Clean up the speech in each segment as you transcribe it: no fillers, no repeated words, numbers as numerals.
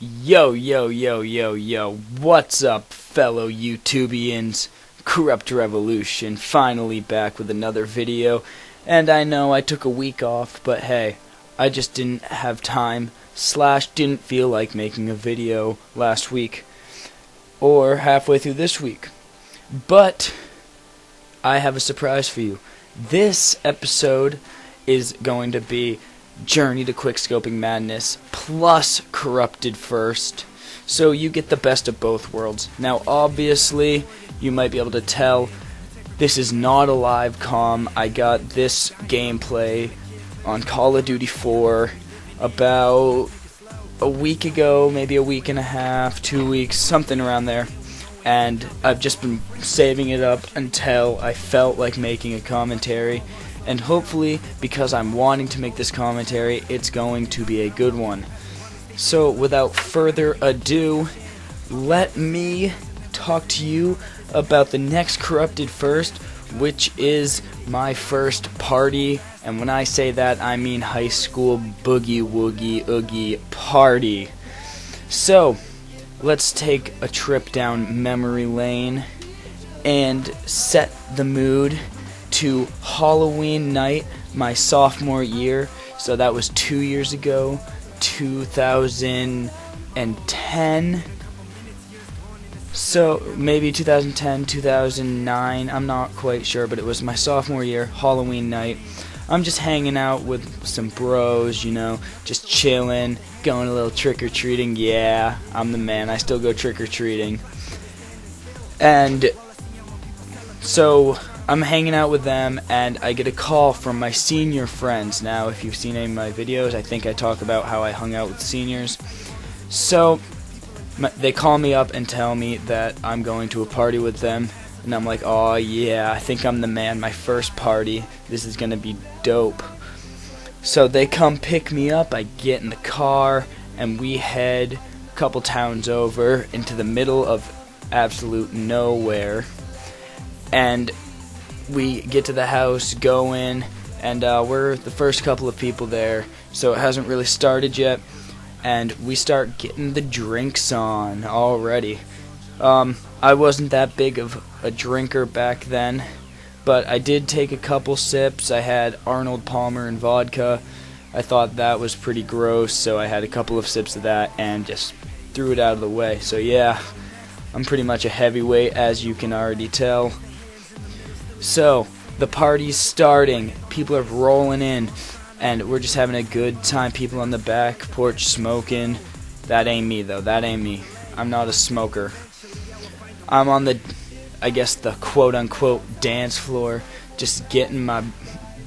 Yo, yo, yo, yo, yo, what's up, fellow YouTubians? Corrupt Revolution, finally back with another video. And I know I took a week off, but hey, I just didn't have time, / didn't feel like making a video last week, or halfway through this week. But I have a surprise for you. This episode is going to be Journey to Quickscoping Madness plus Corrupted First, so you get the best of both worlds. Now obviously you might be able to tell this is not a live comm. I got this gameplay on Call of Duty 4 about a week ago, maybe a week and a half, 2 weeks, something around there, and I've just been saving it up until I felt like making a commentary. And hopefully, because I'm wanting to make this commentary, it's going to be a good one. So, without further ado, let me talk to you about the next Corrupted First, which is my first party. And when I say that, I mean high school boogie woogie oogie party. So, let's take a trip down memory lane and set the mood to Halloween night, my sophomore year. So that was 2 years ago, 2010. So maybe 2010, 2009, I'm not quite sure, but it was my sophomore year, Halloween night. I'm just hanging out with some bros, you know, just chilling, going a little trick-or-treating. Yeah, I'm the man. I still go trick-or-treating. And so I'm hanging out with them, and I get a call from my senior friends. Now, if you've seen any of my videos, I think I talk about how I hung out with seniors. So, they call me up and tell me that I'm going to a party with them, and I'm like, oh yeah, I think I'm the man, my first party, this is gonna be dope. So they come pick me up, I get in the car, and we head a couple towns over into the middle of absolute nowhere, and we get to the house, go in, and we're the first couple of people there, so it hasn't really started yet, and we start getting the drinks on already. I wasn't that big of a drinker back then, but I did take a couple sips. I had Arnold Palmer and vodka. I thought that was pretty gross, so I had a couple of sips of that and just threw it out of the way. So yeah, I'm pretty much a heavyweight, as you can already tell. So, the party's starting, people are rolling in, and we're just having a good time. People on the back porch smoking. That ain't me though, that ain't me. I'm not a smoker. I'm on the, I guess the quote-unquote dance floor, just getting my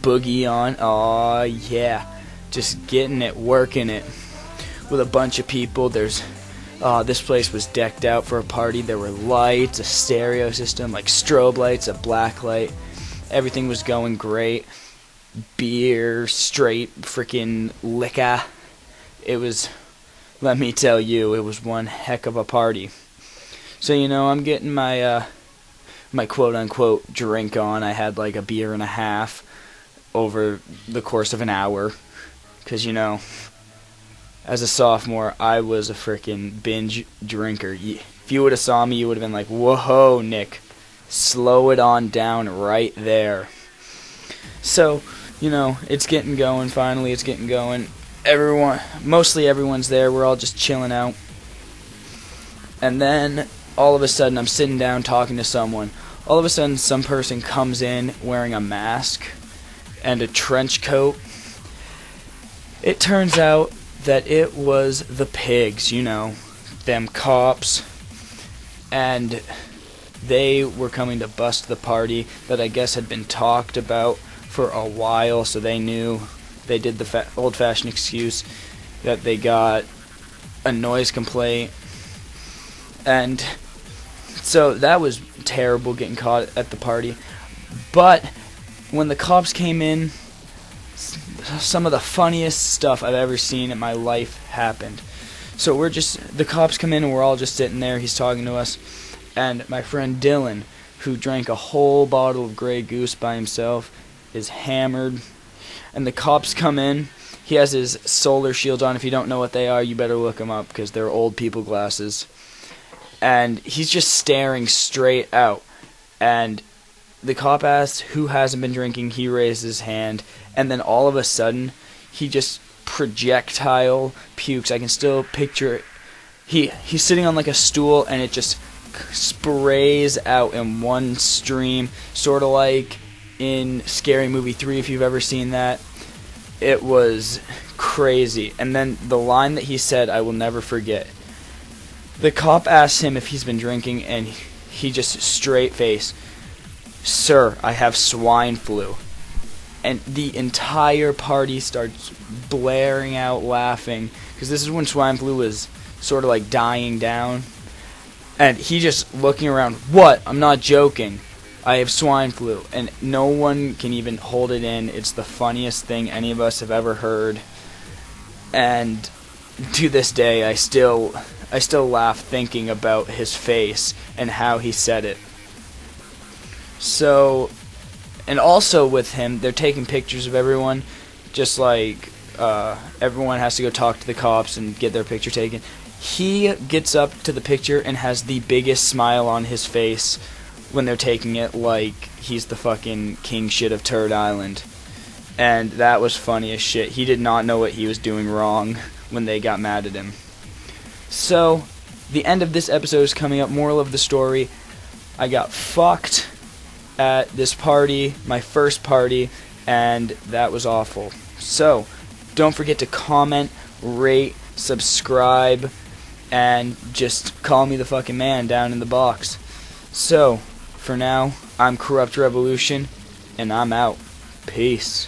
boogie on. Aw yeah, just getting it, working it, with a bunch of people. This place was decked out for a party. There were lights, a stereo system, like strobe lights, a black light. Everything was going great. Beer, straight freaking liquor. It was, let me tell you, it was one heck of a party. So, you know, I'm getting my my quote-unquote drink on. I had like a beer and a half over the course of an hour. Because, you know, as a sophomore, I was a freaking binge drinker. If you would have saw me, you would have been like, whoa, Nick, slow it on down right there. So, you know, it's getting going, finally it's getting going. Mostly everyone's there, we're all just chilling out. And then, all of a sudden, I'm sitting down talking to someone. All of a sudden, some person comes in wearing a mask and a trench coat. It turns out that it was the pigs, you know, them cops, and they were coming to bust the party that I guess had been talked about for a while, so they knew. They did the old-fashioned excuse that they got a noise complaint, and so that was terrible, getting caught at the party. But when the cops came in, some of the funniest stuff I've ever seen in my life happened. So the cops come in and we're all just sitting there, he's talking to us, and my friend Dylan, who drank a whole bottle of Grey Goose by himself, is hammered, and the cops come in, He has his solar shields on. If you don't know what they are, you better look them up because they're old people glasses. And he's just staring straight out. And the cop asks who hasn't been drinking. He raises his hand. And then all of a sudden, he just projectile pukes. I can still picture it. He's sitting on like a stool, and it just sprays out in one stream, sort of like in Scary Movie 3, if you've ever seen that. It was crazy. And then the line that he said, I will never forget. The cop asks him if he's been drinking, and he just straight face, "Sir, I have swine flu." And the entire party starts blaring out laughing, because this is when swine flu was sort of like dying down. And he just looking around, "What? I'm not joking. I have swine flu." And no one can even hold it in. It's the funniest thing any of us have ever heard. And to this day, I still laugh thinking about his face and how he said it. So, and also with him, they're taking pictures of everyone, just like everyone has to go talk to the cops and get their picture taken. He gets up to the picture and has the biggest smile on his face when they're taking it, like he's the fucking king shit of Turd Island. And that was funny as shit. He did not know what he was doing wrong when they got mad at him. So, the end of this episode is coming up. Moral of the story, I got fucked at this party, my first party, and that was awful. So, don't forget to comment, rate, subscribe, and just call me the fucking man down in the box. So, for now, I'm Corrupt Revolution, and I'm out. Peace.